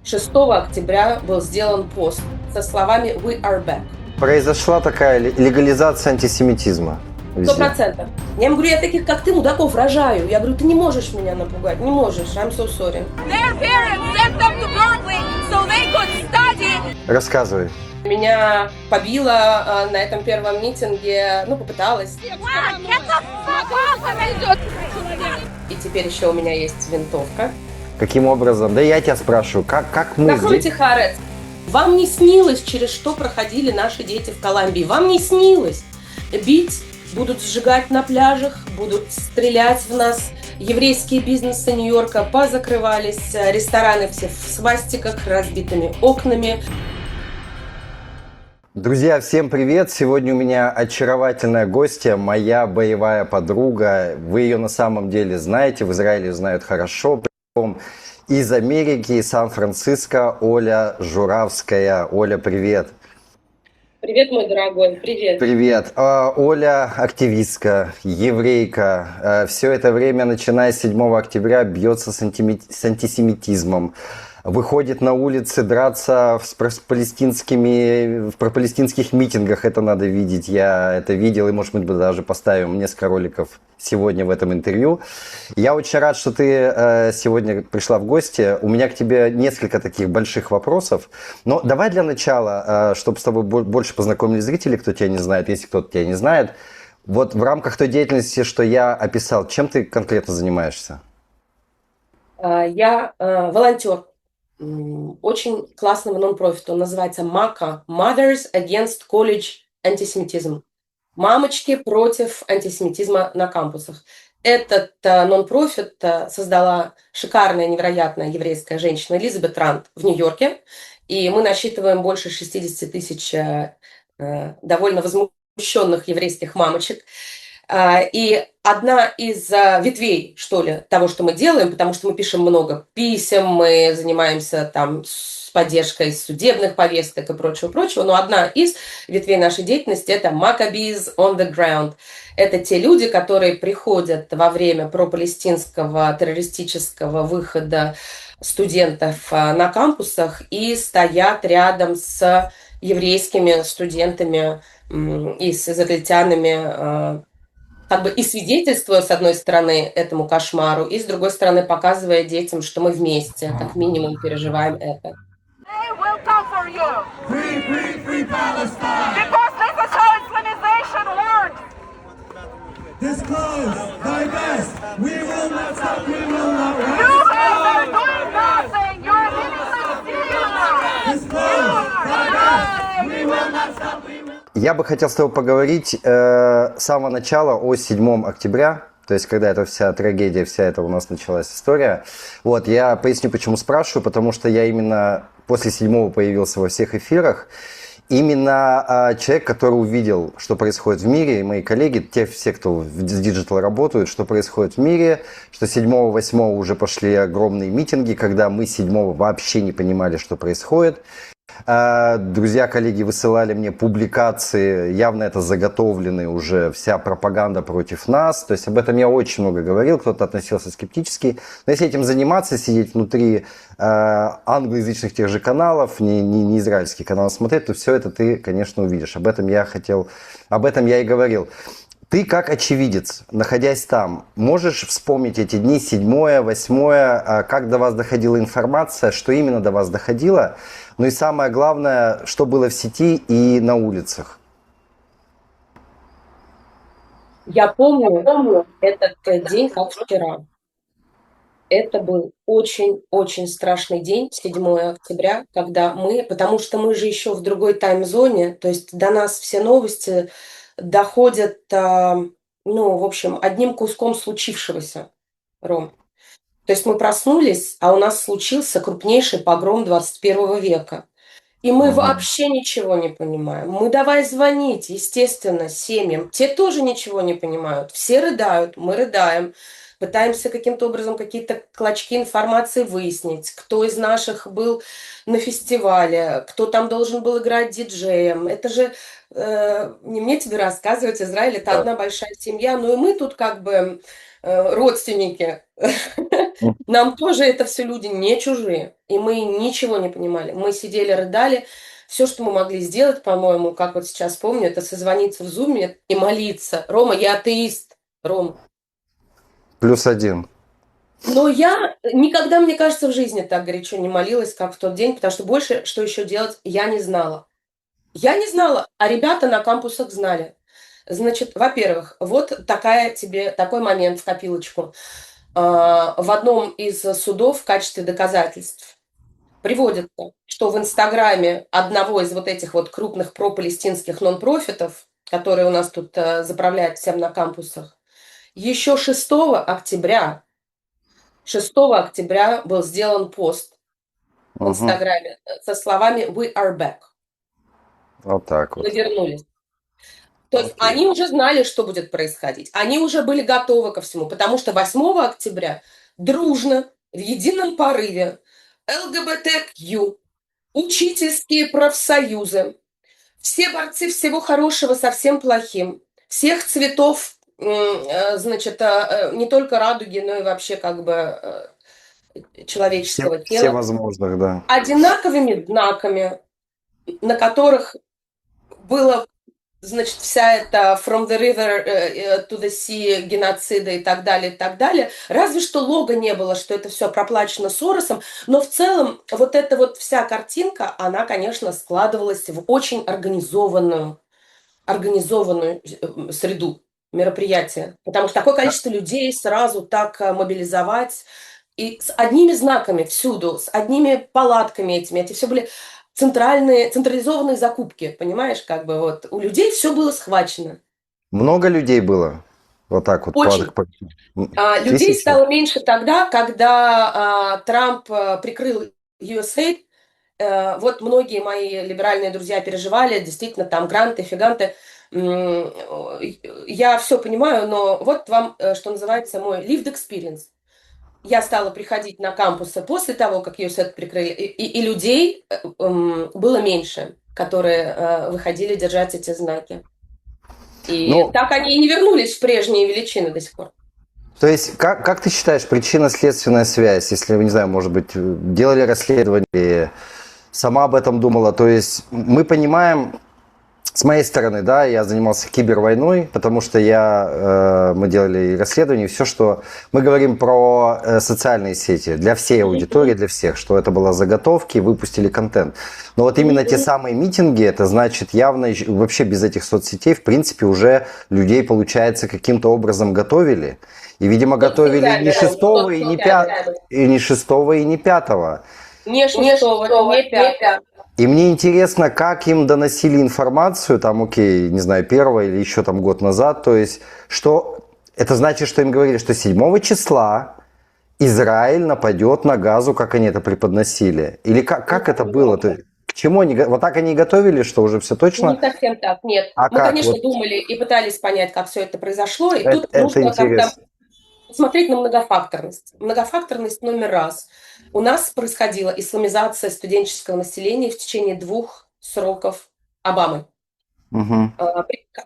6 октября был сделан пост со словами «We are back». Произошла такая легализация антисемитизма. 100%. Я ему говорю, я таких, как ты, мудаков рожаю. Я говорю, ты не можешь меня напугать, не можешь. I'm so sorry. Their parents sent them to Berkeley so they could study. Рассказывай. Меня побила на этом первом митинге, попыталась. И теперь еще у меня есть винтовка. Каким образом? Да я тебя спрашиваю, как мы Закройте Хаарец. Вам не снилось, через что проходили наши дети в Колумбии? Вам не снилось? Бить, будут сжигать на пляжах, будут стрелять в нас. Еврейские бизнесы Нью-Йорка позакрывались, рестораны все в свастиках, разбитыми окнами. Друзья, всем привет! Сегодня у меня очаровательная гостья, моя боевая подруга. Вы ее на самом деле знаете, в Израиле ее знают хорошо. Из Америки, из Сан-Франциско, Оля Журавская. Оля, привет! Привет, мой дорогой, привет! Привет! Оля активистка, еврейка. Все это время, начиная с 7 октября, бьется с антисемитизмом. Выходит на улицы драться в пропалестинских митингах. Это надо видеть. Я это видел, и, может быть, даже поставим несколько роликов сегодня в этом интервью. Я очень рад, что ты сегодня пришла в гости. У меня к тебе несколько таких больших вопросов. Но давай для начала, чтобы с тобой больше познакомились зрители, кто тебя не знает, если кто-то тебя не знает. Вот в рамках той деятельности, что я описал, чем ты конкретно занимаешься? Я волонтер очень классного нон-профита. Он называется МАКА – Mothers Against College Antisemitism. Мамочки против антисемитизма на кампусах. Этот нон-профит создала шикарная, невероятная еврейская женщина Элизабет Рант в Нью-Йорке. И мы насчитываем больше 60 тысяч довольно возмущенных еврейских мамочек. И одна из ветвей, что ли, того, что мы делаем, потому что мы пишем много писем, мы занимаемся там с поддержкой судебных повесток и прочего, но одна из ветвей нашей деятельности – это Maccabees on the ground. Это те люди, которые приходят во время пропалестинского террористического выхода студентов на кампусах и стоят рядом с еврейскими студентами и с израильтянами, и свидетельствуя, с одной стороны, этому кошмару, и, с другой стороны, показывая детям, что мы вместе, как минимум, переживаем это. They will come for you. Free, free, free Palestine! Because this is how Islamization works. Disclose thy best! We will not stop, we will not rest! You have been doing nothing. You're meaningless stealer. Disclose thy best! We will not stop, we will... Я бы хотел с тобой поговорить с самого начала о 7 октября, то есть когда эта вся трагедия, вся эта у нас началась история. Вот, я поясню, почему спрашиваю, потому что я именно после 7 появился во всех эфирах. Именно человек, который увидел, что происходит в мире, и мои коллеги, все, кто с диджитал работают, что происходит в мире, что 7-8 уже пошли огромные митинги, когда мы 7 вообще не понимали, что происходит. Друзья, коллеги высылали мне публикации, явно это заготовленные уже, вся пропаганда против нас. То есть об этом я очень много говорил, кто-то относился скептически. Но если этим заниматься, сидеть внутри англоязычных тех же каналов, не израильские каналы смотреть, то все это ты, конечно, увидишь. Об этом я и говорил. Ты как очевидец, находясь там, можешь вспомнить эти дни, 7, 8, как до вас доходила информация, что именно до вас доходило, ну и самое главное, что было в сети и на улицах? Я помню этот день как вчера. Это был очень-очень страшный день, 7 октября, когда потому что мы же еще в другой тайм-зоне, то есть до нас все новости доходят, в общем, одним куском случившегося, Ром. То есть мы проснулись, а у нас случился крупнейший погром 21 века. И мы вообще ничего не понимаем. Мы давай звонить, естественно, семьям. Те тоже ничего не понимают. Все рыдают, мы рыдаем. Пытаемся каким-то образом какие-то клочки информации выяснить. Кто из наших был на фестивале, кто там должен был играть диджеем. Это же не мне тебе рассказывать, Израиль – это одна большая семья. Но и мы тут как бы родственники. Нам тоже это все люди не чужие, и мы ничего не понимали. Мы сидели, рыдали. Все, что мы могли сделать, по-моему, как вот сейчас помню, это созвониться в зуме и молиться. Рома, я атеист. Ром. +1. Но я никогда, мне кажется, в жизни так горячо не молилась, как в тот день, потому что больше, что еще делать, я не знала. Я не знала, а ребята на кампусах знали. Значит, во-первых, вот такой момент в копилочку. В одном из судов в качестве доказательств приводится, что в Инстаграме одного из вот этих вот крупных пропалестинских нон-профитов, которые у нас тут заправляют всем на кампусах, еще 6 октября был сделан пост в Мгм. Инстаграме со словами «We are back». Вот так Мы вот. вернулись. То есть Окей. они уже знали, что будет происходить. Они уже были готовы ко всему, потому что 8 октября дружно, в едином порыве ЛГБТQ, учительские профсоюзы, все борцы всего хорошего со всем плохим, всех цветов, значит, не только радуги, но и вообще как бы человеческого тела, Всевозможных, да. одинаковыми знаками, на которых было, значит, вся эта from the river to the sea геноцида и так далее, и так далее. Разве что лого не было, что это все проплачено Соросом, но в целом вот эта вот вся картинка, она, конечно, складывалась в очень организованную среду мероприятия. Потому что такое количество людей сразу так мобилизовать и с одними знаками всюду, с одними палатками этими. Это все были централизованные закупки, понимаешь, как бы вот у людей все было схвачено. Много людей было. Вот так вот. Очень. Людей Тысячи? стало меньше тогда, когда Трамп прикрыл USAID. Вот многие мои либеральные друзья переживали, действительно, там гранты, фиганты. Я все понимаю, но вот вам, что называется, мой lived experience. Я стала приходить на кампусы после того, как USAID прикрыли, и людей было меньше, которые выходили держать эти знаки. И Ну, так они и не вернулись в прежние величины до сих пор. то есть, как ты считаешь, причинно-следственная связь, если, не знаю, может быть, делали расследование, или сама об этом думала, то есть мы понимаем, с моей стороны, да, я занимался кибервойной, потому что мы делали расследование, все, что мы говорим про социальные сети для всей аудитории, для всех, что это было заготовки, выпустили контент. Но вот именно те самые митинги, это значит явно вообще без этих соцсетей, в принципе, уже людей, получается, каким-то образом готовили. И, видимо, готовили не 6 и не 5, и не 6 и не 5. Не 6, не 5. И мне интересно, как им доносили информацию, там, окей, не знаю, 1 или еще там год назад, то есть, что это значит, что им говорили, что 7 числа Израиль нападет на Газу, как они это преподносили? Или как это было? К чему они, вот так они и готовили, что уже все точно? Не совсем так, нет. А Мы, как? конечно, Вот думали и пытались понять, как все это произошло, и тут это нужно как-то интересно. смотреть на многофакторность. Многофакторность номер раз. У нас происходила исламизация студенческого населения в течение 2 сроков Обамы. Угу.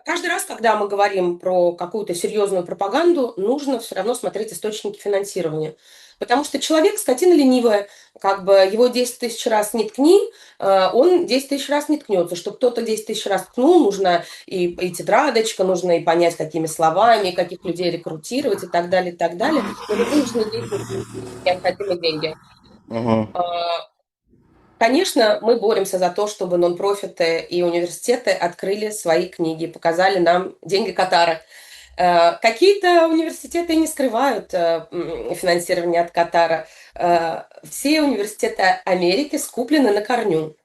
Каждый раз, когда мы говорим про какую-то серьезную пропаганду, нужно все равно смотреть источники финансирования. Потому что человек скотина ленивая, как бы его 10 тысяч раз не ткни, он 10 тысяч раз не ткнется. Чтобы кто-то 10 тысяч раз ткнул, нужно и тетрадочка, нужно и понять, какими словами, каких людей рекрутировать и так далее, и так далее. Но для нужны необходимы деньги. Угу. Конечно, мы боремся за то, чтобы нон-профиты и университеты открыли свои книги, показали нам деньги Катара. Какие-то университеты не скрывают финансирование от Катара. Все университеты Америки скуплены на корню.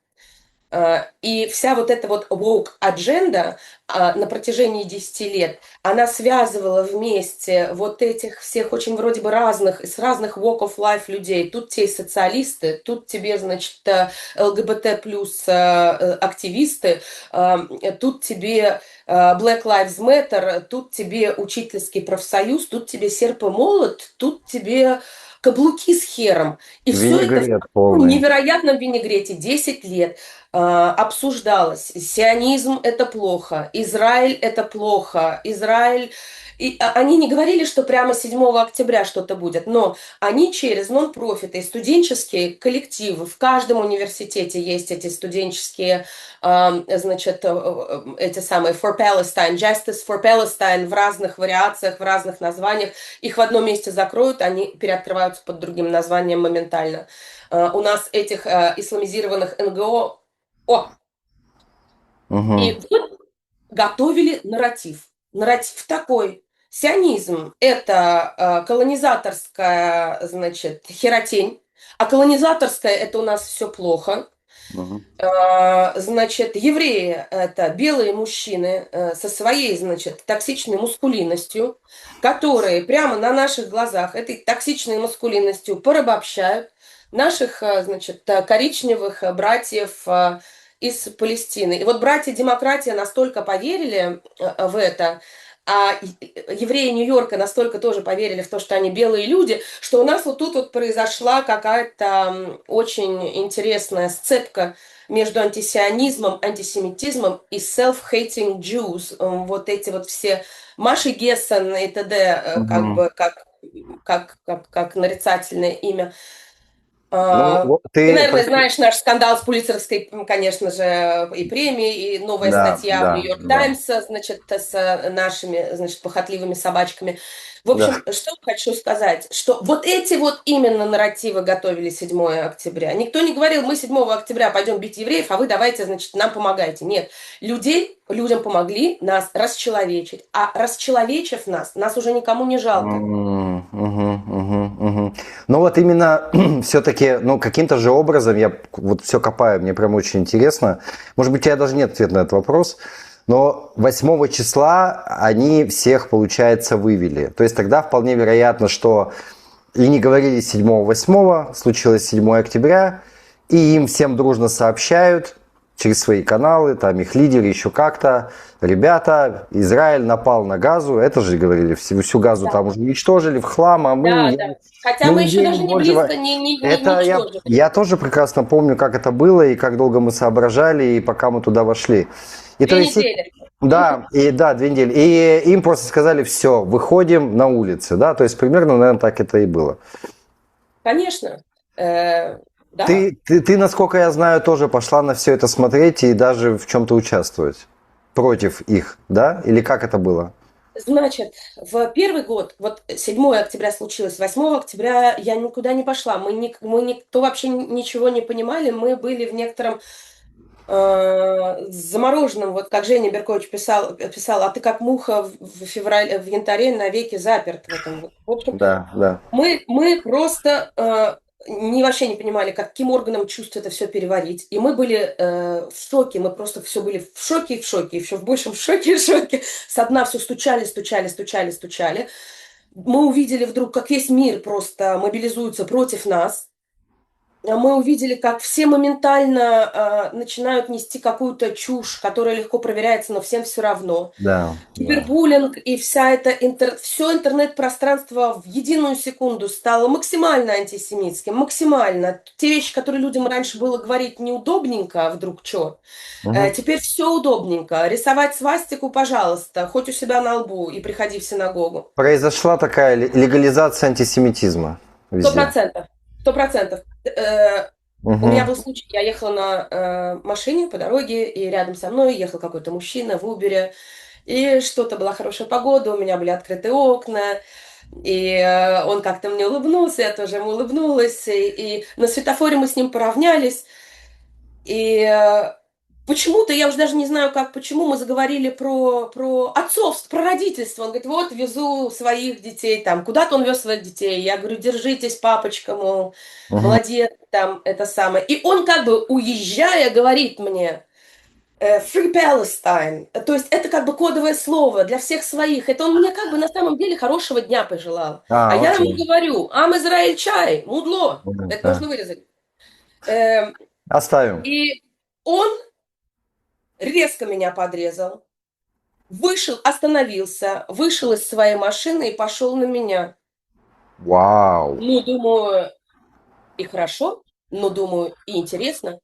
И вся вот эта вот woke agenda на протяжении 10 лет, она связывала вместе вот этих всех очень вроде бы разных, с разных walk of life людей. Тут те социалисты, тут тебе, значит, ЛГБТ плюс активисты, тут тебе Black Lives Matter, тут тебе учительский профсоюз, тут тебе серп и молот, тут тебе каблуки с хером. И все это Винегрет в полный. невероятном винегрете 10 лет обсуждалось. Сионизм – это плохо, Израиль – это плохо, Израиль И они не говорили, что прямо 7 октября что-то будет, но они через нон-профиты и студенческие коллективы, в каждом университете есть эти студенческие, значит, эти самые For Palestine, Justice for Palestine в разных вариациях, в разных названиях. Их в одном месте закроют, они переоткрываются под другим названием моментально. У нас этих исламизированных НГО... Мгм. И вот готовили нарратив. Нарратив такой. Сионизм – это колонизаторская, значит, херотень, а колонизаторская – это у нас все плохо. Мгм. Значит, евреи – это белые мужчины со своей, значит, токсичной мускулинностью, которые прямо на наших глазах этой токсичной мускулинностью порабощают наших, значит, коричневых братьев из Палестины. И вот братья-демократия настолько поверили в это, а евреи Нью-Йорка настолько тоже поверили в то, что они белые люди, что у нас вот тут вот произошла какая-то очень интересная сцепка между антисионизмом, антисемитизмом и self-hating Jews. Вот эти вот все Маши Гессен и т.д. Как Мгм. бы как нарицательное имя. Ну, Ты, ты, наверное, знаешь наш скандал с Пулитцеровской, конечно же, и премией, и новая да, статья в да, Нью-Йорк да, Таймс, значит, с нашими, значит, похотливыми собачками. В да. общем, что хочу сказать, что вот эти вот именно нарративы готовили 7 октября. Никто не говорил, мы 7 октября пойдем бить евреев, а вы давайте, значит, нам помогайте. Нет, людям помогли нас расчеловечить, а расчеловечив нас уже никому не жалко. Но вот именно все-таки, ну, каким-то же образом, я вот все копаю, мне прям очень интересно. Может быть, у тебя даже нет ответа на этот вопрос, но 8 числа они всех, получается, вывели. То есть тогда вполне вероятно, что и не говорили 7-8, случилось 7 октября, и им всем дружно сообщают через свои каналы, там их лидеры еще как-то, ребята, Израиль напал на Газу, это же говорили, всю Газу Да, там уже уничтожили в хлам, а да, да. Хотя мы мы еще неделю даже не можем... близко не Это уничтожили. я тоже прекрасно помню, как это было, и как долго мы соображали, и пока мы туда вошли. И то 2 есть, недели. да, 2 недели. И им просто сказали, все, выходим на улицы, да, то есть примерно, наверное, так это и было. Конечно. Да. Ты, насколько я знаю, тоже пошла на все это смотреть и даже в чем-то участвовать против их, да? Или как это было? Значит, в первый год, вот 7 октября случилось, 8 октября я никуда не пошла. Мы никто вообще ничего не понимали. Мы были в некотором замороженном, вот как Женя Беркович писал, а ты как муха в янтаре навеки заперт в этом. Вот. В общем, Да, да. мы просто вообще не понимали, каким органом чувств это все переварить. И мы были в шоке, мы просто все были в шоке, и еще в большем шоке и шоке. Со дна все стучали. Мы увидели вдруг, как весь мир просто мобилизуется против нас. Мы увидели, как все моментально начинают нести какую-то чушь, которая легко проверяется, но всем все равно. Да, да. Кибербуллинг и вся эта все интернет-пространство в единую секунду стало максимально антисемитским, максимально. Те вещи, которые людям раньше было говорить неудобненько, а вдруг что, Мгм. теперь все удобненько. Рисовать свастику, пожалуйста, хоть у себя на лбу и приходи в синагогу. Произошла такая легализация антисемитизма Сто везде. процентов. 100%. У меня Мгм. был случай, я ехала на машине по дороге, и рядом со мной ехал какой-то мужчина в Убере, и что-то была хорошая погода, у меня были открыты окна, и он как-то мне улыбнулся, я тоже ему улыбнулась, и на светофоре мы с ним поравнялись, и почему-то, я уже даже не знаю, почему, мы заговорили про отцовство, про родительство. Он говорит, вот, везу своих детей там, куда-то он вез своих детей. Я говорю, держитесь, папочка, мол, Мгм. молодец, там, это самое. И он как бы, уезжая, говорит мне, Free Palestine. То есть это как бы кодовое слово для всех своих. Это он мне как бы на самом деле хорошего дня пожелал. А я ему Окей. говорю, ам Израиль чай, мудло. Это Да. нужно вырезать. Эм, Оставим. И он резко меня подрезал, остановился, вышел из своей машины и пошел на меня. Вау. Ну, думаю, и хорошо, но думаю, и интересно.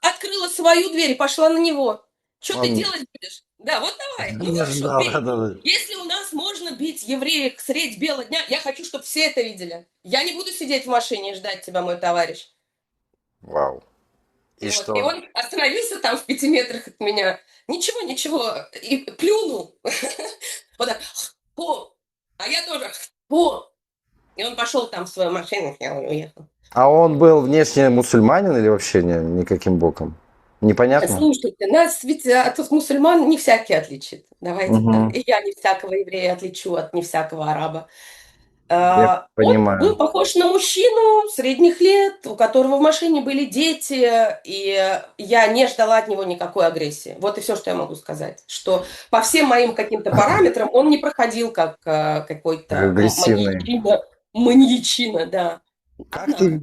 Открыла свою дверь и пошла на него. Что ты Ам, делать будешь? Да, вот давай. Ну Не хорошо, ждал, бей. да. Если у нас можно бить евреев средь бела дня, я хочу, чтобы все это видели. Я не буду сидеть в машине и ждать тебя, мой товарищ. Вау. И Вот. И что? он остановился там в 5 метрах от меня. Ничего, ничего. И плюнул. Вот так. Фу. А я тоже. Фу. И он пошел там в свою машину, и уехал. А он был внешне мусульманин или вообще никаким боком? Непонятно? Слушайте, нас ведь от мусульман не всякий отличит. Давайте так. Угу. И я не всякого еврея отличу от не всякого араба. Я Он был понимаю. похож на мужчину средних лет, у которого в машине были дети, и я не ждала от него никакой агрессии. Вот и все, что я могу сказать. Что по всем моим каким-то параметрам он не проходил как какой-то Агрессивный. маньячина, да. Однако.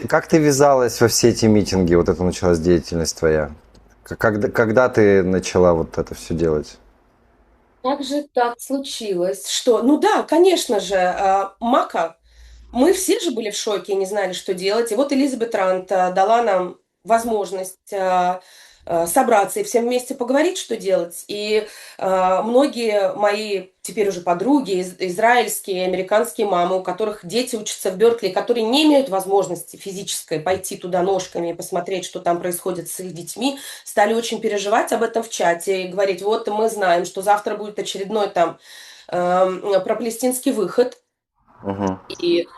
Как ты ввязалась во все эти митинги? Вот это началась деятельность твоя. Когда ты начала вот это все делать? Как же так случилось, что, ну да, конечно же, Мака, мы все же были в шоке и не знали, что делать. И вот Элизабет Рант дала нам возможность собраться и всем вместе поговорить, что делать. И многие мои теперь уже подруги, израильские, американские мамы, у которых дети учатся в Беркли, которые не имеют возможности физической пойти туда ножками и посмотреть, что там происходит с их детьми, стали очень переживать об этом в чате и говорить, вот мы знаем, что завтра будет очередной там пропалестинский выход, Угу. и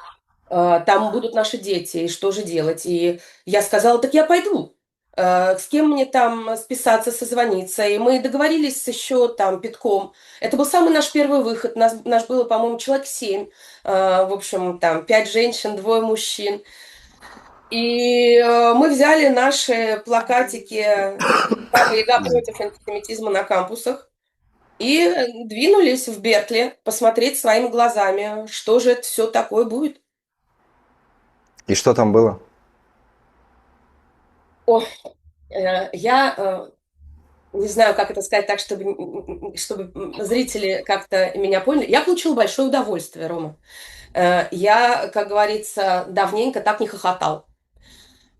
там будут наши дети, и что же делать? И я сказала, так я пойду. С кем мне там списаться, созвониться? И мы договорились еще там пятком. Это был самый наш первый выход. Наш было, по-моему, человек 7. В общем, там 5 женщин, 2 мужчин. И мы взяли наши плакатики «Баба Яга против антисемитизма на кампусах» и двинулись в Беркли посмотреть своими глазами, что же это все такое будет. И что там было? О, я не знаю, как это сказать так, чтобы зрители как-то меня поняли. Я получила большое удовольствие, Рома. Я, как говорится, давненько так не хохотал.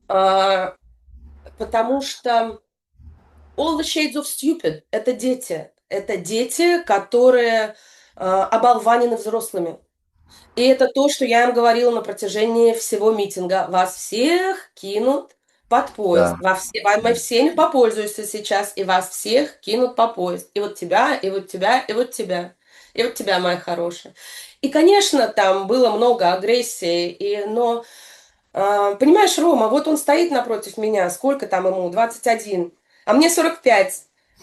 Э, Потому что all the shades of stupid — это дети. Это дети, которые оболванены взрослыми. И это то, что я им говорила на протяжении всего митинга. Вас всех кинут под поезд. Да. Вами всеми попользуются сейчас, и вас всех кинут по поезд. И вот тебя, и вот тебя, и вот тебя. И вот тебя, моя хорошая. И, конечно, там было много агрессии, но, понимаешь, Рома, вот он стоит напротив меня, сколько там ему, 21, а мне 45.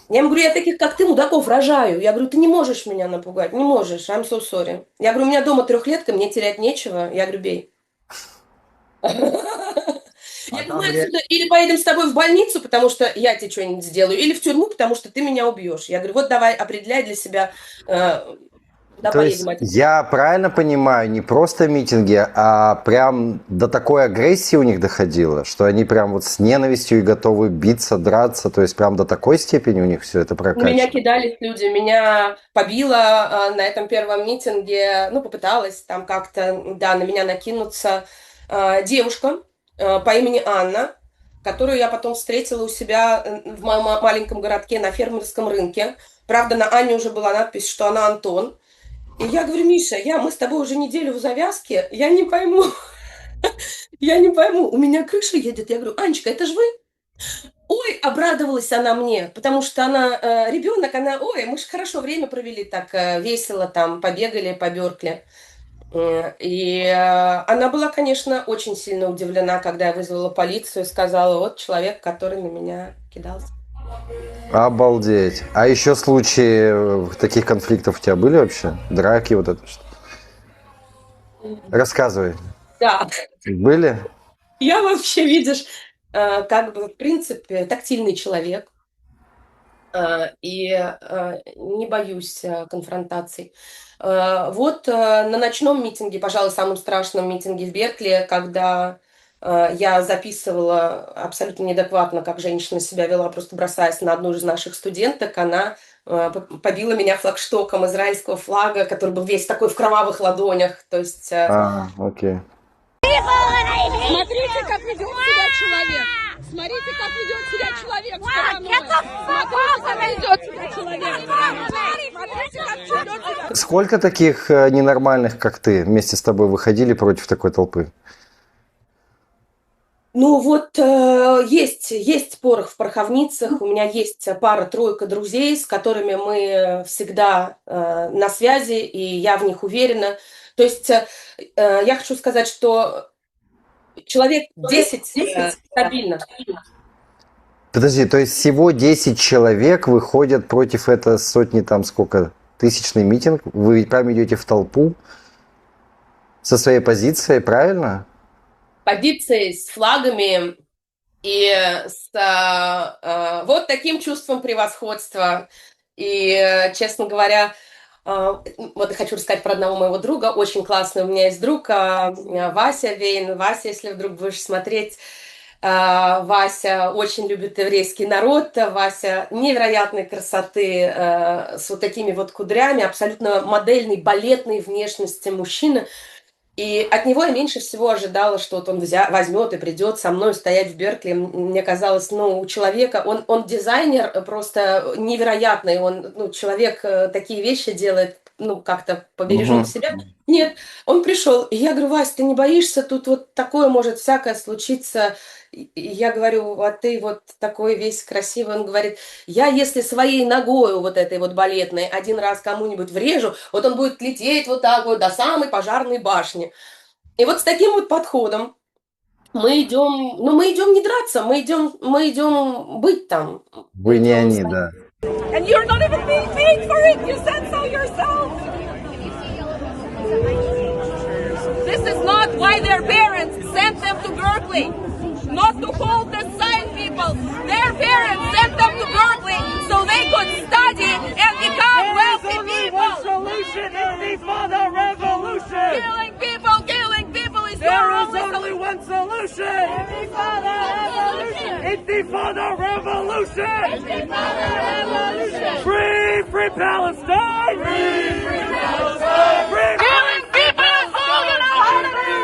Я ему говорю, я таких, как ты, мудаков рожаю. Я говорю, ты не можешь меня напугать, не можешь, I'm so sorry. Я говорю, у меня дома 3-летка, мне терять нечего. Я говорю, бей. Я говорю, мы отсюда или поедем с тобой в больницу, потому что я тебе что-нибудь сделаю, или в тюрьму, потому что ты меня убьешь. Я говорю, вот давай определяй для себя, куда То есть поедем отсюда. я правильно понимаю, не просто митинги, а прям до такой агрессии у них доходило, что они прям вот с ненавистью и готовы биться, драться, то есть прям до такой степени у них все это У меня прокачано. кидались люди, меня побило на этом первом митинге, ну, попыталась там как-то, да, на меня накинуться девушка по имени Анна, которую я потом встретила у себя в моем маленьком городке на фермерском рынке. Правда, на Анне уже была надпись, что она Антон. И я говорю, Миша, мы с тобой уже неделю в завязке, я не пойму, у меня крыша едет. Я говорю, Анечка, это же вы? Ой, обрадовалась она мне, потому что она ребенок, ой, мы же хорошо время провели, так весело там, побегали по Беркли. И она была, конечно, очень сильно удивлена, когда я вызвала полицию и сказала, вот человек, который на меня кидался. Обалдеть. А еще случаи таких конфликтов у тебя были вообще? Драки, вот это что? Рассказывай. Да, Были? я вообще, видишь, как бы, в принципе, тактильный человек. И не боюсь конфронтаций. Вот на ночном митинге, пожалуй, самом страшном митинге в Беркли, когда я записывала абсолютно неадекватно, как женщина себя вела, просто бросаясь на одну из наших студенток, она побила меня флагштоком израильского флага, который был весь такой в кровавых ладонях. То есть Окей. смотрите, как ведет себя человек. Смотрите, как ведет себя человек стороной. Смотрите, как ведет себя человек стороной. Смотрите, как ведет себя. Сколько таких ненормальных, как ты, вместе с тобой выходили против такой толпы? Ну вот есть порох в пороховницах, у меня есть пара-тройка друзей, с которыми мы всегда на связи, и я в них уверена. То есть я хочу сказать, что человек 10 стабильно. Подожди, то есть всего 10 человек выходят против этой сотни, там сколько, тысячный митинг? Вы прям идете в толпу со своей позицией, правильно? Позиции с флагами и с вот таким чувством превосходства. И, честно говоря, вот я хочу рассказать про одного моего друга, очень классный у меня есть друг, Вася Вейн. Вася, если вдруг будешь смотреть, Вася очень любит еврейский народ, Вася невероятной красоты, с вот такими вот кудрями, абсолютно модельной, балетной внешности мужчины. И от него я меньше всего ожидала, что вот он возьмет и придет со мной стоять в Беркли. Мне казалось, ну, у человека, он дизайнер просто невероятный, он, ну, человек такие вещи делает, ну, как-то побережет себя. Нет, он пришел, и я говорю: Вась, ты не боишься, тут вот такое может всякое случиться. И я говорю: а ты вот такой весь красивый. Он говорит: я если своей ногой вот этой вот балетной один раз кому-нибудь врежу, вот он будет лететь вот так вот до самой пожарной башни. И вот с таким вот подходом мы идем, ну мы идем не драться, мы идем быть там. Вы не они, да. And you're not even being paid for it. You said so yourself. This is not why their parents sent them to Berkeley. Not to hold the sign people. Their parents sent them to Berkeley so they could study and become wealthy people. Solution, Intifada revolution. Killing people is There your is only only one solution. Intifada revolution. Intifada revolution. Intifada revolution. Free Palestine. Free Palestine. Free Killing people is all you know how to do.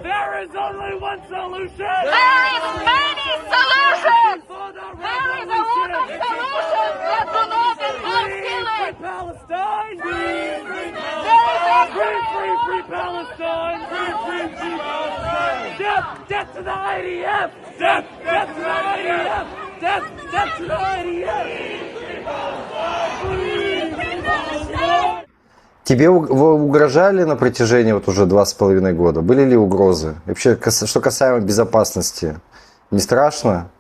There is only one solution. There is many solutions. Intifada There is a lot of solutions that do not involve Free killing. Palestine. Free There is Palestine. Free Palestine. Death to the IDF. Death to the IDF. Death to the IDF. Тебе угрожали на протяжении вот уже 2,5 года? Были ли угрозы? Вообще, что касаемо безопасности, не страшно?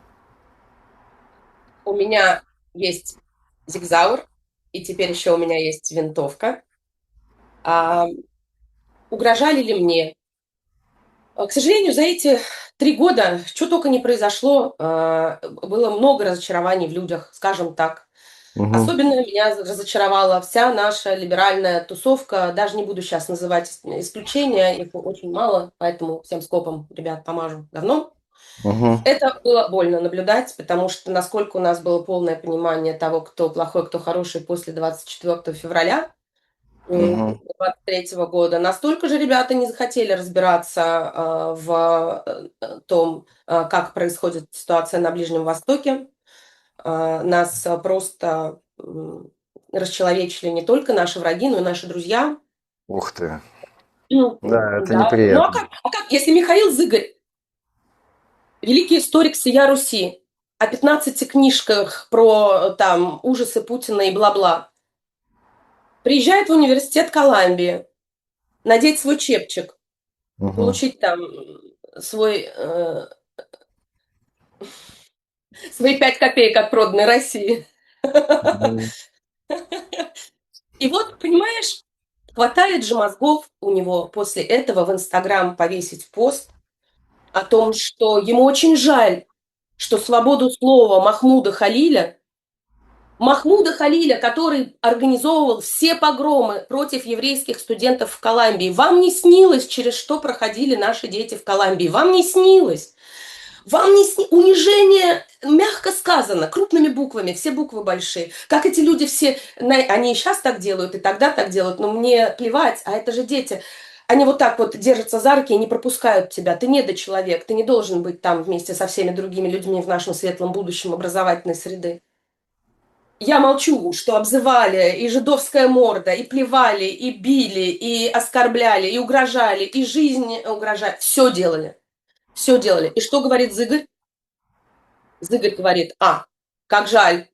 У меня есть зигзаур, и теперь еще у меня есть винтовка. Угрожали ли мне? К сожалению, за эти 3 года что только не произошло. Было много разочарований в людях, скажем так. Особенно меня разочаровала вся наша либеральная тусовка. Даже не буду сейчас называть исключения, их очень мало, поэтому всем скопом, ребят, помажу говном. Это было больно наблюдать, потому что насколько у нас было полное понимание того, кто плохой, кто хороший после 24 февраля 2023 года, настолько же ребята не захотели разбираться в том, как происходит ситуация на Ближнем Востоке. Нас просто расчеловечили не только наши враги, но и наши друзья. Ух ты. Да, это неприятно. Ну а как, если Михаил Зыгарь, великий историк сия Руси, о 15 книжках про там ужасы Путина и бла-бла, приезжает в университет Колумбии, надеть свой чепчик, получить там свои 5 копеек от проданной России. И вот, понимаешь, хватает же мозгов у него после этого в Инстаграм повесить пост о том, что ему очень жаль, что свободу слова Махмуда Халиля, который организовывал все погромы против еврейских студентов в Колумбии, вам не снилось, через что проходили наши дети в Колумбии, вам не снилось. Вам не унижение, мягко сказано, крупными буквами, все буквы большие. Как эти люди все, они и сейчас так делают, и тогда так делают, но мне плевать, а это же дети. Они вот так вот держатся за руки и не пропускают тебя. Ты недочеловек, ты не должен быть там вместе со всеми другими людьми в нашем светлом будущем образовательной среды. Я молчу, что обзывали и жидовская морда, и плевали, и били, и оскорбляли, и угрожали, и жизнь угрожали. Все делали. Все делали. И что говорит Зыгорь? Зыгорь говорит, как жаль,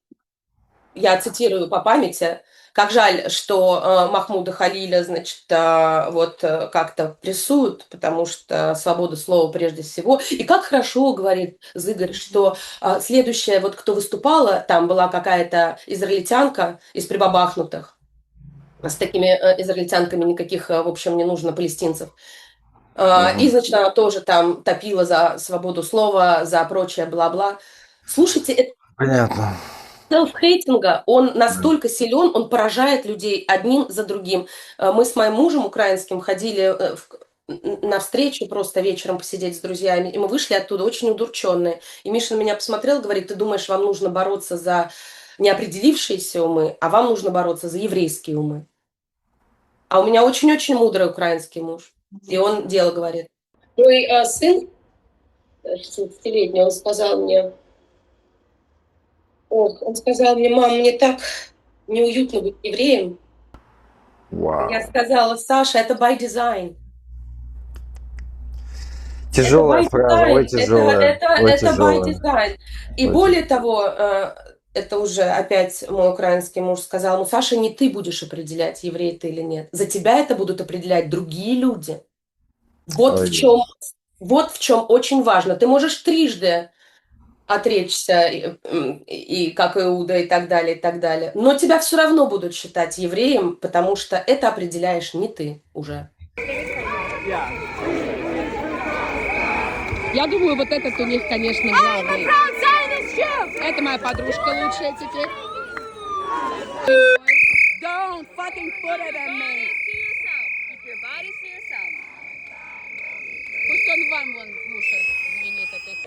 я цитирую по памяти, как жаль, что Махмуда Халиля, значит, как-то прессуют, потому что свобода слова прежде всего. И как хорошо, говорит Зыгорь, что следующая, вот кто выступала, там была какая-то израильтянка из прибабахнутых, с такими израильтянками никаких, в общем, не нужно палестинцев. И, значит, она тоже там топила за свободу слова, за прочее бла-бла. Слушайте, это Понятно. селф-хейтинга, он настолько силен, он поражает людей одним за другим. Мы с моим мужем украинским ходили на встречу просто вечером посидеть с друзьями, и мы вышли оттуда очень удурченные. И Миша на меня посмотрел, говорит, ты думаешь, вам нужно бороться за неопределившиеся умы, а вам нужно бороться за еврейские умы. А у меня очень-очень мудрый украинский муж, и он дело говорит. Мой сын, 16-летний, он сказал мне, мам, мне так неуютно быть евреем. Вау. Я сказала, Саша, это by design. Тяжелая Это by фраза, ой, design. тяжелая. Это Ой, by тяжелая. design. И Ой, более того, это уже опять мой украинский муж сказал, ну, Саша, не ты будешь определять, еврей ты или нет. За тебя это будут определять другие люди. Вот Ой, в чем очень важно. Ты можешь трижды отречься, и как Иуда, и так далее, и так далее. Но тебя все равно будут считать евреем, потому что это определяешь не ты уже. Я думаю, вот этот у них, конечно, главный. Это моя подружка лучшая теперь. Don't fucking put it on me. Пусть он вам вон в уши звенит этот.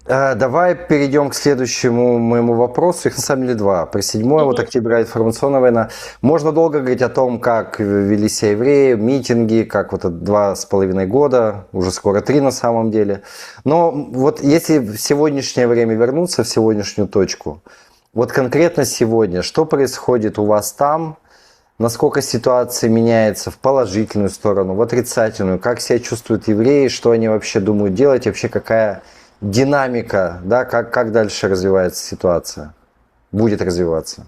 Давай перейдем к следующему моему вопросу. Их на самом деле два. Про 7 вот октября информационная война. Можно долго говорить о том, как вели себя евреи, митинги, как вот это 2,5 года, уже скоро 3 на самом деле. Но вот если в сегодняшнее время вернуться, в сегодняшнюю точку, вот конкретно сегодня, что происходит у вас там? Насколько ситуация меняется в положительную сторону, в отрицательную? Как себя чувствуют евреи? Что они вообще думают делать? Вообще какая динамика, да, как дальше развивается ситуация? Будет развиваться?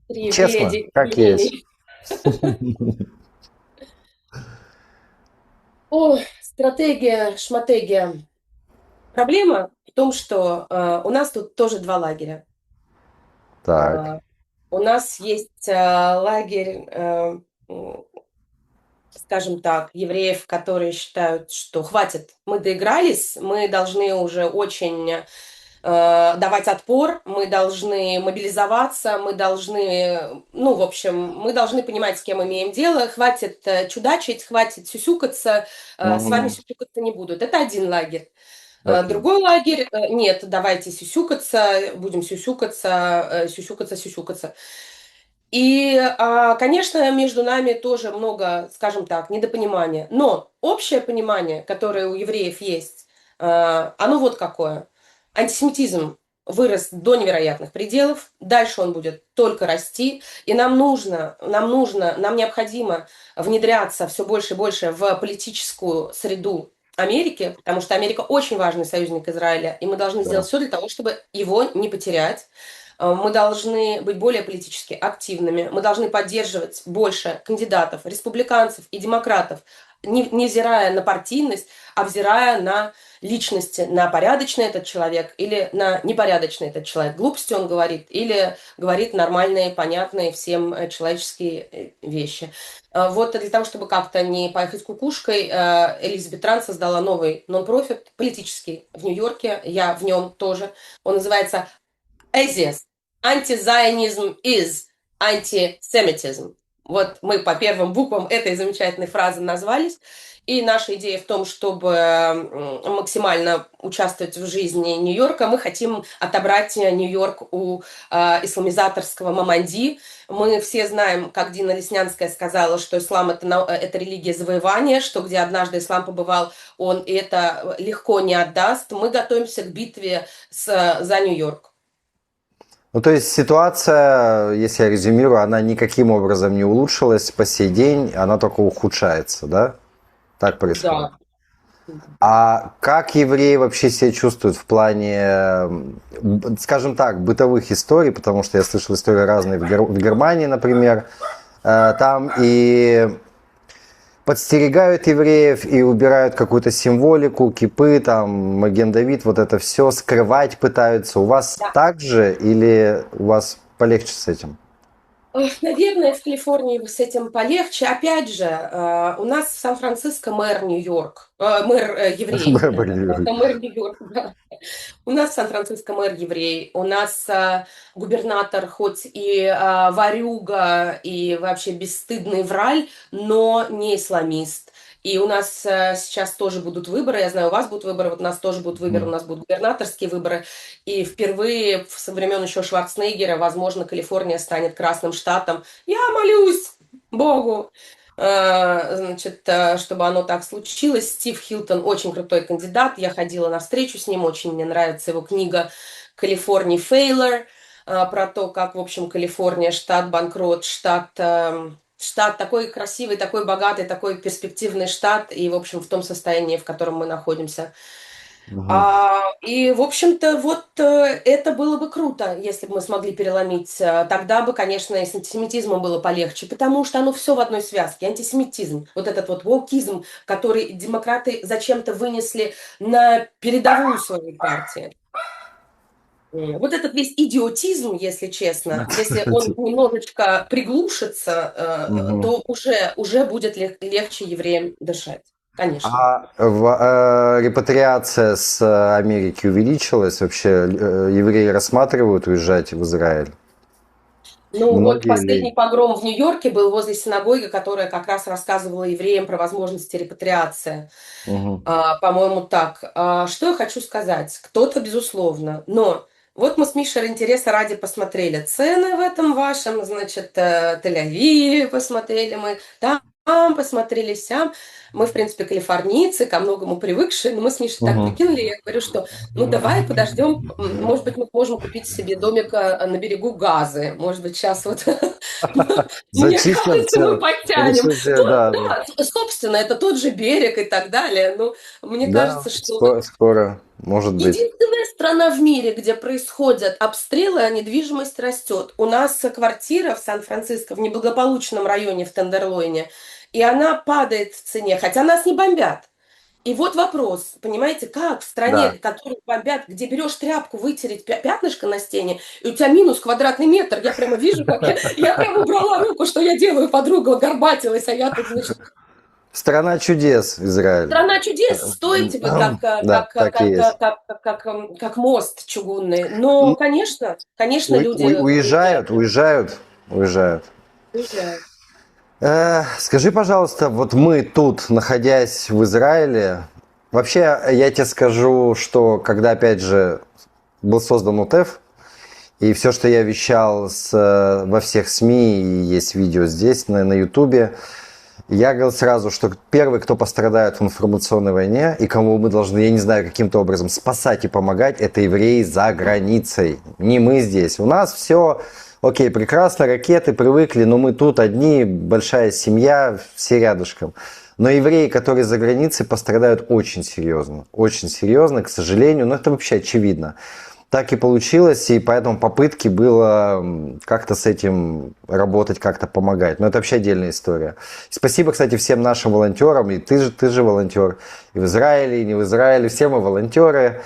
Честно, как есть. Стратегия, шматегия. Проблема в том, что у нас тут тоже два лагеря. Так. У нас есть лагерь, скажем так, евреев, которые считают, что хватит, мы доигрались, мы должны уже очень давать отпор, мы должны мобилизоваться, мы должны, ну, в общем, мы должны понимать, с кем имеем дело, хватит чудачить, хватит сюсюкаться, с вами сюсюкаться не будут. Это один лагерь. Другой лагерь, нет, давайте сюсюкаться, будем сюсюкаться, сюсюкаться, сюсюкаться. И, конечно, между нами тоже много, скажем так, недопонимания. Но общее понимание, которое у евреев есть, оно вот какое. Антисемитизм вырос до невероятных пределов, дальше он будет только расти, и нам необходимо внедряться все больше и больше в политическую среду Америки, потому что Америка очень важный союзник Израиля, и мы должны сделать все для того, чтобы его не потерять. Мы должны быть более политически активными, мы должны поддерживать больше кандидатов, республиканцев и демократов, невзирая на партийность, а взирая на личности, на порядочный этот человек или на непорядочный этот человек. Глупости он говорит или говорит нормальные, понятные всем человеческие вещи. Вот для того, чтобы как-то не поехать кукушкой, Элизабет Тран создала новый нон-профит политический в Нью-Йорке, я в нем тоже. Он называется AZIS. Anti-Zionism is anti-Semitism. Вот мы по первым буквам этой замечательной фразы назвались. И наша идея в том, чтобы максимально участвовать в жизни Нью-Йорка, мы хотим отобрать Нью-Йорк у исламизаторского Маманди. Мы все знаем, как Дина Леснянская сказала, что ислам это религия завоевания, что где однажды ислам побывал, он это легко не отдаст. Мы готовимся к битве за Нью-Йорк. Ну, то есть ситуация, если я резюмирую, она никаким образом не улучшилась по сей день, она только ухудшается, да? Так происходит. Да. А как евреи вообще себя чувствуют в плане, скажем так, бытовых историй, потому что я слышал истории разные в Германии, например, там и подстерегают евреев и убирают какую-то символику, кипы, там, Маген-Давид, вот это все скрывать пытаются. У вас так же или у вас полегче с этим? Наверное, в Калифорнии с этим полегче. Опять же, у нас в Сан-Франциско мэр Нью-Йорк, мэр еврей. Это мэр Нью-Йорк, да. У нас в Сан-Франциско мэр еврей, у нас губернатор хоть и ворюга и вообще бесстыдный враль, но не исламист. И у нас сейчас тоже будут выборы, я знаю, у вас будут выборы, вот у нас тоже будут выборы, у нас будут губернаторские выборы. И впервые со времен еще Шварценеггера, возможно, Калифорния станет красным штатом. Я молюсь Богу, значит, чтобы оно так случилось. Стив Хилтон очень крутой кандидат, я ходила на встречу с ним, очень мне нравится его книга «Калифорния Фейлер», про то, как, в общем, Калифорния штат-банкрот, штат такой красивый, такой богатый, такой перспективный штат, и, в общем, в том состоянии, в котором мы находимся. И, в общем-то, вот это было бы круто, если бы мы смогли переломить. Тогда бы, конечно, и с антисемитизмом было полегче, потому что оно все в одной связке. Антисемитизм, вот этот вот вокизм, который демократы зачем-то вынесли на передовую своей партии. Вот этот весь идиотизм, если честно, если он немножечко приглушится, то уже будет легче евреям дышать. Конечно. Репатриация с Америки увеличилась? Вообще евреи рассматривают уезжать в Израиль? Ну, вот последний погром в Нью-Йорке был возле синагоги, которая как раз рассказывала евреям про возможности репатриации. По-моему, так. Что я хочу сказать? Кто-то, безусловно, но вот мы с Мишей интереса ради посмотрели цены в этом вашем, значит, Тель-Авиве посмотрели мы, там посмотрели, сям. Мы, в принципе, калифорнийцы, ко многому привыкшие, но мы с Мишей так прикинули, я говорю, что ну давай подождем, может быть, мы можем купить себе домик на берегу Газы, может быть, сейчас вот мне кажется, мы подтянем. Собственно, это тот же берег и так далее, но мне кажется, что... Скоро, может быть. Единственная страна в мире, где происходят обстрелы, а недвижимость растет. У нас квартира в Сан-Франциско, в неблагополучном районе в Тендерлойне, и она падает в цене, хотя нас не бомбят. И вот вопрос, понимаете, как в стране, которую бомбят, где берешь тряпку вытереть пятнышко на стене, и у тебя минус квадратный метр, я прямо вижу, как я прямо убрала руку, что я делаю, подруга горбатилась, а я тут, значит... Страна чудес, Израиль. Страна чудес, стойте вы как мост чугунный. Но, конечно, люди... Уезжают. Скажи, пожалуйста, вот мы тут, находясь в Израиле, вообще я тебе скажу, что когда, опять же, был создан УТЭФ, и все, что я вещал во всех СМИ, и есть видео здесь, на Ютубе, я говорил сразу, что первый, кто пострадает в информационной войне, и кому мы должны, я не знаю, каким-то образом спасать и помогать, это евреи за границей, не мы здесь. У нас все... Окей, прекрасно, ракеты, привыкли, но мы тут одни, большая семья, все рядышком. Но евреи, которые за границей, пострадают очень серьезно, к сожалению, но это вообще очевидно. Так и получилось, и поэтому попытки было как-то с этим работать, как-то помогать. Но это вообще отдельная история. Спасибо, кстати, всем нашим волонтерам, и ты же волонтер, и в Израиле, и не в Израиле, все мы волонтеры.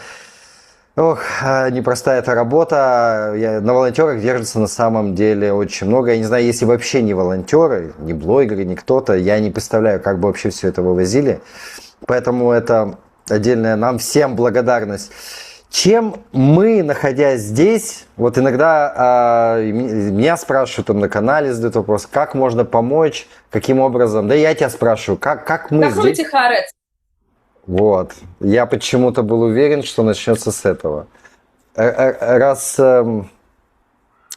Ох, непростая эта работа. На волонтерах держится на самом деле очень много. Я не знаю, если вообще не волонтеры, не блогеры, не кто-то, я не представляю, как бы вообще все это вывозили. Поэтому это отдельная нам всем благодарность. Чем мы, находясь здесь, вот иногда меня спрашивают там на канале, задают вопрос, как можно помочь, каким образом, да я тебя спрашиваю, как мы здесь... Закройте Хаарец. Вот, я почему-то был уверен, что начнется с этого.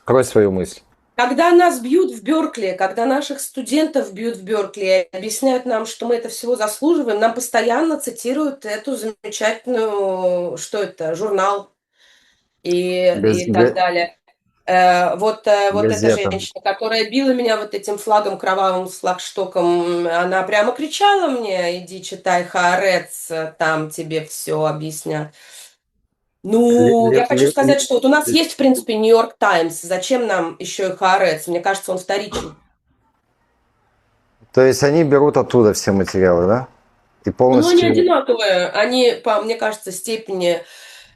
Крой свою мысль. Когда нас бьют в Беркли, когда наших студентов бьют в Беркли, объясняют нам, что мы это всего заслуживаем, нам постоянно цитируют эту замечательную, что это, журнал и так далее. Вот эта Газета. женщина, которая била меня вот этим флагом кровавым, с флагштоком, она прямо кричала мне: иди читай Хаарец, там тебе все объяснят. Ну, я хочу сказать, что вот у нас есть, в принципе, Нью-Йорк Таймс. Зачем нам еще и Хаарец? Мне кажется, он вторичен. То есть они берут оттуда все материалы, да? И Ну, полностью... они одинаковые. Они, мне кажется, степени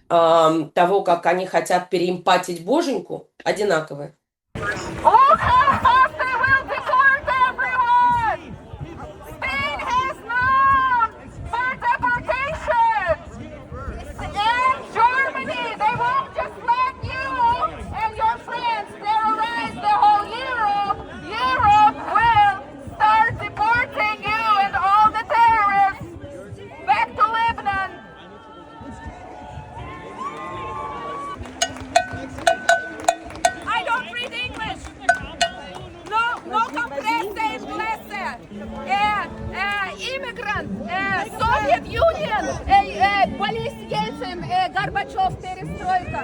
того, как они хотят переэмпатить боженьку, одинаковые. All fast, they will deport everyone! Spain has known for deportation! And Germany, they won't just let you and your friends terrorize the whole Europe. Europe will start deporting you and all the terrorists back to Lebanon. I don't read English. No compresse inglese. Immigrant, Soviet Union, Boris Yeltsin, Gorbachev, perestroika.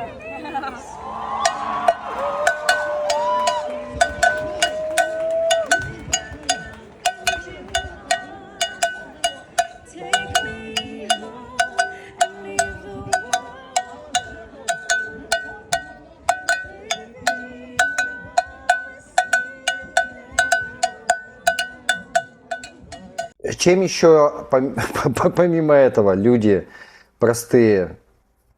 Чем еще, помимо этого, люди простые,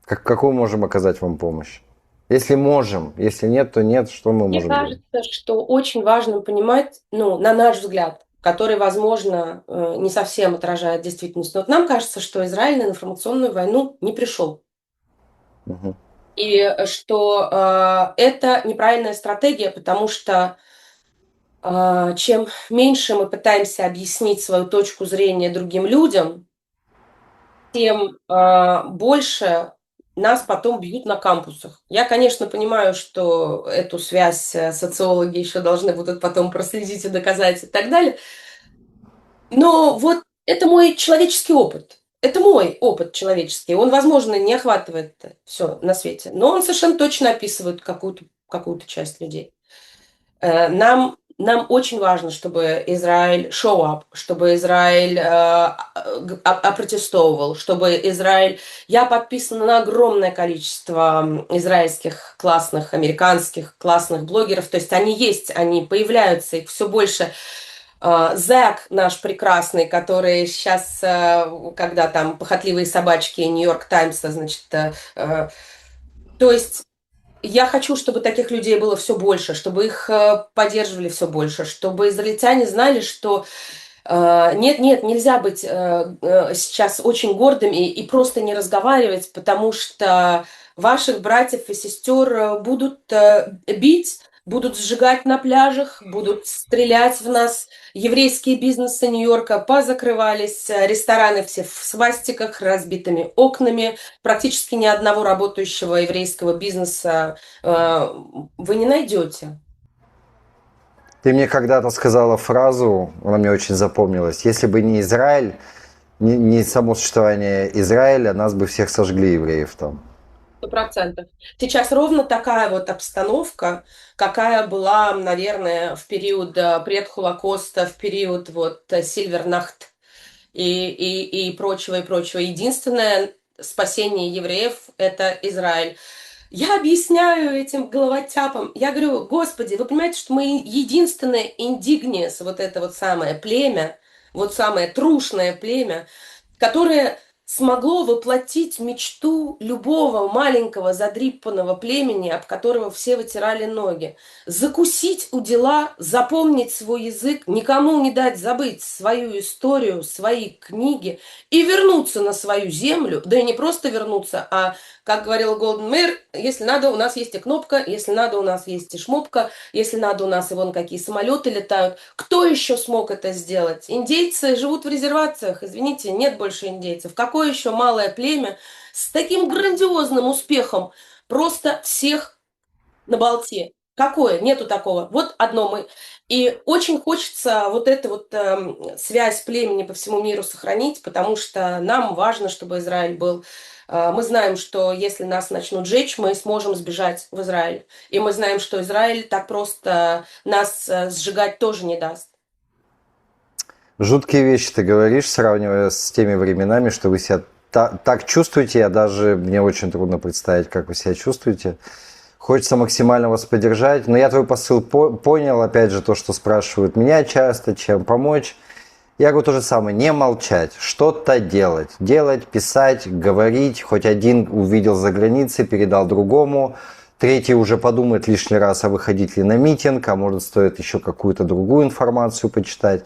какую можем оказать вам помощь? Если можем, если нет, то нет, что мы Мне можем делать? кажется, что очень важно понимать, ну, на наш взгляд, который, возможно, не совсем отражает действительность. Но вот нам кажется, что Израиль на информационную войну не пришел. Мгм. И что это неправильная стратегия, потому что чем меньше мы пытаемся объяснить свою точку зрения другим людям, тем больше нас потом бьют на кампусах. Я, конечно, понимаю, что эту связь социологи еще должны будут потом проследить и доказать и так далее. Но вот это мой человеческий опыт. Это мой опыт человеческий. Он, возможно, не охватывает все на свете, но он совершенно точно описывает какую-то часть людей. Нам очень важно, чтобы Израиль show up, чтобы Израиль опротестовывал, чтобы Израиль... Я подписана на огромное количество израильских классных, американских классных блогеров. То есть они есть, они появляются, их все больше. Зак наш прекрасный, который сейчас, когда там похотливые собачки Нью-Йорк Таймса, значит... То есть я хочу, чтобы таких людей было все больше, чтобы их поддерживали все больше, чтобы израильтяне знали, что нет, нельзя быть сейчас очень гордыми и просто не разговаривать, потому что ваших братьев и сестер будут бить, будут сжигать на пляжах, будут стрелять в нас. Еврейские бизнесы Нью-Йорка позакрывались, рестораны все в свастиках, разбитыми окнами. Практически ни одного работающего еврейского бизнеса вы не найдете. Ты мне когда-то сказала фразу, она мне очень запомнилась. Если бы не Израиль, не само существование Израиля, нас бы всех сожгли, евреев там. 100%. Сейчас ровно такая вот обстановка, какая была, наверное, в период предхолокоста, в период вот Сильвернахт и прочего, и прочего. Единственное спасение евреев – это Израиль. Я объясняю этим головотяпам, я говорю: Господи, вы понимаете, что мы единственное индигниес, вот это вот самое племя, вот самое трушное племя, которое смогло воплотить мечту любого маленького задрипанного племени, об которого все вытирали ноги. Закусить у дела, запомнить свой язык, никому не дать забыть свою историю, свои книги и вернуться на свою землю, да и не просто вернуться, а, как говорил Голден Мэр, если надо, у нас есть и кнопка, если надо, у нас есть и шмопка, если надо, у нас и вон какие самолеты летают. Кто еще смог это сделать? Индейцы живут в резервациях, извините, нет больше индейцев. Какое еще малое племя с таким грандиозным успехом просто всех на болте? Какое? Нету такого. Вот одно мы. И очень хочется вот эту вот связь племени по всему миру сохранить, потому что нам важно, чтобы Израиль был. Мы знаем, что если нас начнут жечь, мы сможем сбежать в Израиль. И мы знаем, что Израиль так просто нас сжигать тоже не даст. Жуткие вещи ты говоришь, сравнивая с теми временами, что вы себя так чувствуете, мне очень трудно представить, как вы себя чувствуете. Хочется максимально вас поддержать, но я твой посыл понял, опять же, то, что спрашивают меня часто, чем помочь. Я говорю то же самое, не молчать, что-то делать. Делать, писать, говорить. Хоть один увидел за границей, передал другому. Третий уже подумает лишний раз, а выходить ли на митинг, а может стоит еще какую-то другую информацию почитать.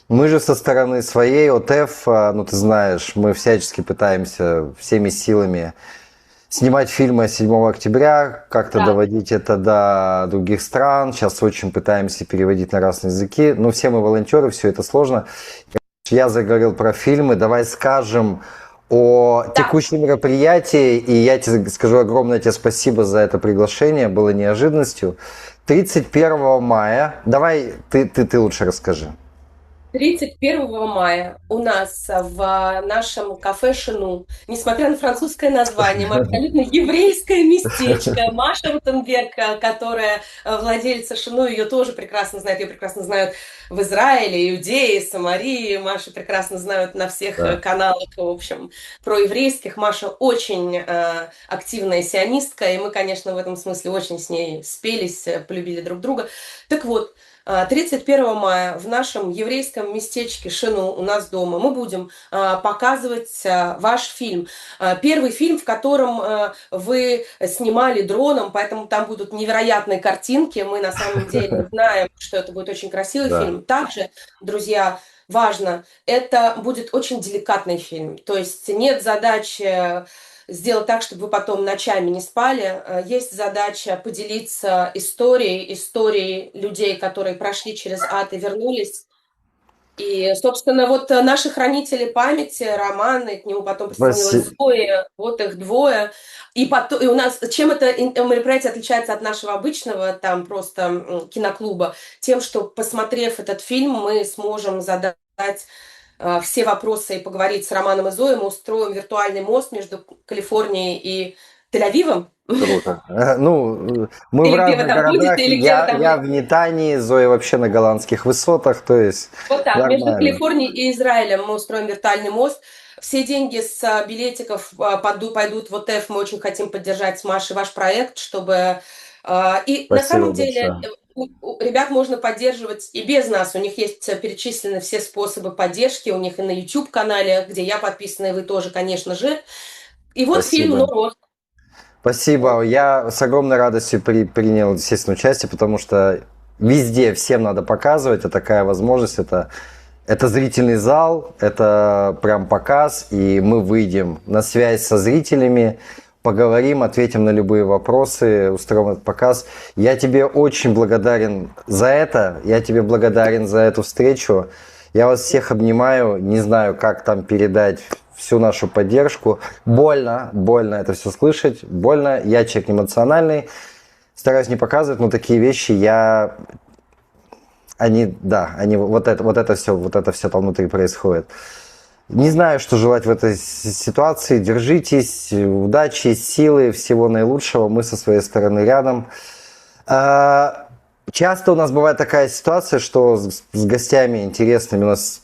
Мы же со стороны своей ОТФ, ну ты знаешь, мы всячески пытаемся всеми силами снимать фильмы 7 октября, как-то доводить это до других стран. Сейчас очень пытаемся переводить на разные языки. Но все мы волонтеры, все это сложно. Я заговорил про фильмы. Давай скажем о текущем мероприятии. И я тебе скажу огромное тебе спасибо за это приглашение. Было неожиданностью. 31 мая. Давай ты лучше расскажи. 31 мая у нас в нашем кафе «Шину», несмотря на французское название, мы абсолютно еврейское местечко. Маша Рутенберг, которая владелица «Шину», ее тоже прекрасно знают. Ее прекрасно знают в Израиле, Иудее, Самарии. Машу прекрасно знают на всех каналах, в общем, проеврейских. Маша очень активная сионистка, и мы, конечно, в этом смысле очень с ней спелись, полюбили друг друга. Так вот, 31 мая в нашем еврейском местечке «Шину» у нас дома мы будем показывать ваш фильм. Первый фильм, в котором вы снимали дроном, поэтому там будут невероятные картинки. Мы на самом деле знаем, что это будет очень красивый фильм. Также, друзья, важно, это будет очень деликатный фильм. То есть нет задачи сделать так, чтобы вы потом ночами не спали. Есть задача поделиться историей людей, которые прошли через ад и вернулись. И, собственно, вот наши хранители памяти, Роман, и к нему потом присоединилась Зоя, вот их двое. И у нас, чем это мероприятие отличается от нашего обычного, там просто киноклуба? Тем, что, посмотрев этот фильм, мы сможем задать все вопросы и поговорить с Романом и Зоей. Мы устроим виртуальный мост между Калифорнией и Тель-Авивом. Круто. Ну, мы в разных городах. Я в Нетании, Зоя вообще на голландских высотах, то есть вот так, нормально. Между Калифорнией и Израилем мы устроим виртуальный мост. Все деньги с билетиков пойдут в ОТФ. Мы очень хотим поддержать с Машей ваш проект, чтобы... И Спасибо на самом деле... большое. Ребят можно поддерживать и без нас. У них есть перечислены все способы поддержки. У них и на YouTube-канале, где я подписана, и вы тоже, конечно же. И вот фильм «Ну рост». Спасибо. Я с огромной радостью принял, естественно, участие, потому что везде всем надо показывать. Это такая возможность. Это зрительный зал, это прям показ. И мы выйдем на связь со зрителями, поговорим, ответим на любые вопросы, устроим этот показ. Я тебе очень благодарен за это. Я тебе благодарен за эту встречу. Я вас всех обнимаю. Не знаю, как там передать всю нашу поддержку. Больно это все слышать. Больно. Я человек эмоциональный. Стараюсь не показывать, но такие вещи вот это все там внутри происходит. Не знаю, что желать в этой ситуации. Держитесь, удачи, силы, всего наилучшего. Мы со своей стороны рядом. Часто у нас бывает такая ситуация, что с гостями интересными у нас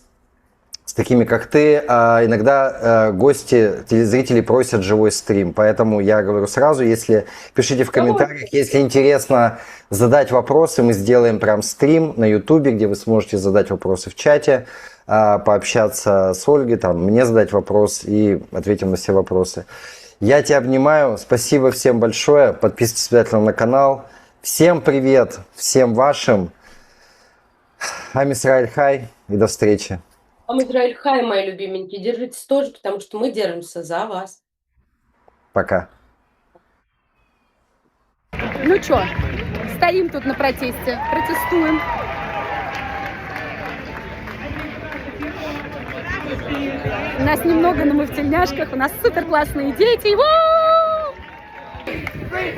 такими как ты, а иногда гости, телезрители просят живой стрим. Поэтому я говорю сразу, если пишите в комментариях, если интересно задать вопросы, мы сделаем прям стрим на Ютубе, где вы сможете задать вопросы в чате, пообщаться с Ольгой, там, мне задать вопрос и ответим на все вопросы. Я тебя обнимаю. Спасибо всем большое. Подписывайтесь обязательно на канал. Всем привет, всем вашим. I'm Израиль Хай. И до встречи. Вам Израиль Хай, мои любименькие. Держитесь тоже, потому что мы держимся за вас. Пока. Ну чё, стоим тут на протесте, протестуем. У нас немного, но мы в тельняшках, у нас супер классные дети. Ву! Let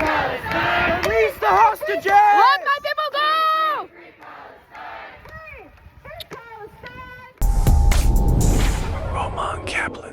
my people go! Roman Kaplan.